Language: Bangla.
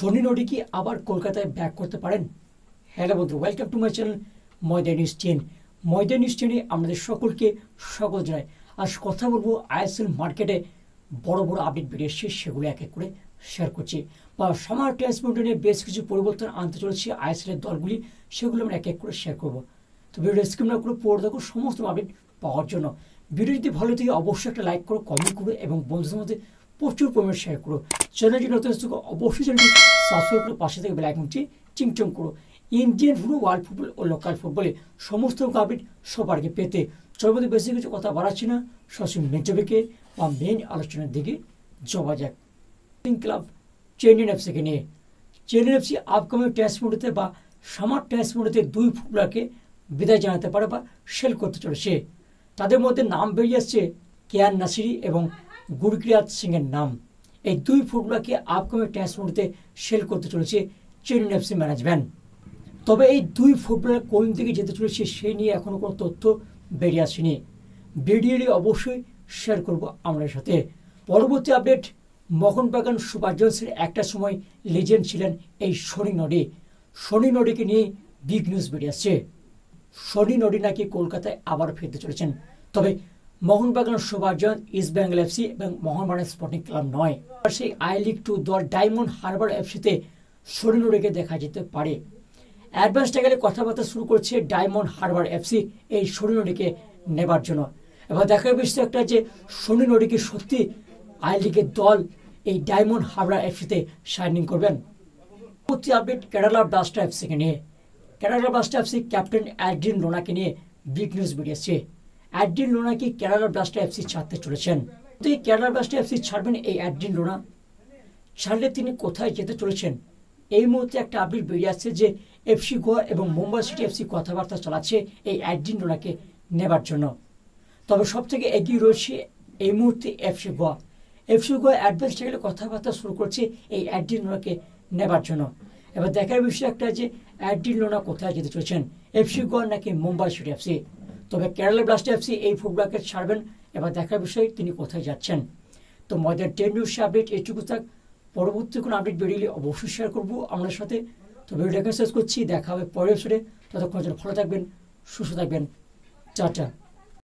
শনি নডি কি আবার কলকাতায় ব্যাক করতে পারেন? হ্যালো বন্ধু, ওয়েলকাম টু মাই চ্যানেল ময়দা নিউজ 10। ময়দা নিউজ 10-এ আমাদের সকলকে স্বাগত জানাই। আজ কথা বলবো আইএসএল মার্কেটে বড় বড় আপডেট বেরিয়েছে, সেগুলো এক এক করে শেয়ার করছি। বা সামার টেস্ট নিয়ে বেশ কিছু পরিবর্তন আনতে চলেছে আইএসএলের দলগুলি, সেগুলো আমরা এক এক করে শেয়ার করবো। তো ভিডিও স্কিপ না করে পড়ে দেখো সমস্ত আপডেট পাওয়ার জন্য। ভিডিও যদি ভালো থাকে অবশ্যই একটা লাইক করো, কমেন্ট করো এবং বন্ধুদের মধ্যে প্রচুর পরিমাণে শেয়ার করো। চ্যানেলটি নতুন অবশ্যই চ্যানেলটি সাবস্ক্রাইব করে পাশে থেকে বেল আইকনটি চিংচং করো। ইন্ডিয়ান ফুটবল, ওয়ার্ল্ড ফুটবল ও লোকাল ফুটবলে সমস্ত আপডেট সবার আগে পেতে চলবে। বেশি কিছু কথা বাড়াচ্ছি না, সরাসরি মেন টপিকে বা মেন আলোচনার দিকে যাওয়া যাক। ক্লাব চেন্নাই এফসিকে নিয়ে চেন্নাই এফসি আপকামিং টেস্ট মোডেতে বা সামার টেস্ট মোডেতে দুই ফুটবলারকে বিদায় জানাতে পারে বা সেল করতে চলেছে। তাদের মধ্যে নাম বেরিয়ে আসছে কেয়ান নাসিরি এবং গুরপ্রীত সিংয়ের নাম। এই দুই ফুটবলারকে আপকামিং টেস্ট মোডেতে সেল করতে চলেছে চেন্নাই এফসি ম্যানেজমেন্ট। তবে এই দুই ফুটবলার কোন দিকে যেতে চলেছে সেই নিয়ে এখনও কোনো তথ্য বেরিয়ে আসেনি। ভিডিওটি অবশ্যই শেয়ার করব আমাদের সাথে। পরবর্তী আপডেট, মোহনবাগান সুপার জায়ান্টসের একটা সময় লিজেন্ড ছিলেন এই শনি নডি। শনি নডিকে নিয়ে বিগ নিউজ বেরিয়ে আসছে। শনি নডি নাকি কলকাতায় আবার ফিরতে চলেছেন। তবে Mohun Bagan super giants, east Bengal FC এবং মোহনবাগান স্পোর্টিং ক্লাব নয়। সেই আই লিগ 2 দল ডায়মন্ড হারবার এফসিতে শনি নডিকে দেখা যেতে পারে। অ্যাডভান্স টাইগারে কথাবার্তা শুরু করছে ডায়মন্ড হারবার এফসি এই শনি নডিকে নেবার জন্য। এবার দেখার বিষয় একটা যে শনি নডিকে সত্যি আই লিগের দল এই ডায়মন্ড হারবার এফসিতে সাইনিং করবেন। পরবর্তী আপডেট কেরালা ব্লাস্টার এফসিকে নিয়ে। কেরালা ব্লাস্টার এফসি ক্যাপ্টেন অ্যাড্রিন লোনাকে নিয়ে বিগ নিউজ বেরিয়েছে। অ্যাড্রিন লোনা কি কেরালা ব্লাস্টার এফসি ছাড়তে চলেছেন? তো এই কেরালা ব্লাস্টার এফসি ছাড়বেন এই অ্যাড্রিন লোনা? ছাড়লে তিনি কোথায় যেতে চলেছেন? এই মুহূর্তে একটা আপডেট বেরিয়ে আসছে যে এফসি গোয়া এবং মুম্বাই সিটি এফসি কথাবার্তা চালাচ্ছে এই অ্যাড্রিন লোনাকে নেবার জন্য। তবে সব থেকে এগিয়ে রয়েছে এই মুহূর্তে FC Goa. FC Goa advance টাইগারে কথাবার্তা শুরু করছে এই অ্যাড্রিন লোনাকে নেবার জন্য। এবার দেখার বিষয় একটা যে অ্যাড্রিন লোনা কোথায় যেতে চলেছেন, এফসি গোয়া নাকি মুম্বাই সিটি এফসি। তবে কেরালা ব্লাস্টার এফসি এই ফুটবলারকে ছাড়বেন। এবার দেখার বিষয় তিনি কোথায় যাচ্ছেন। তো মজার 10 নিউজ আপডেট এটুকু থাক। পরবর্তী কোনো আপডেট বেরিয়ে অবশ্যই শেয়ার করবো আমাদের সাথে। তো ভিডিওটাকে শেষ করছি, দেখা হবে পরের এপিসোডে। ততক্ষণ ভালো থাকবেন, সুস্থ থাকবেন, টাটা।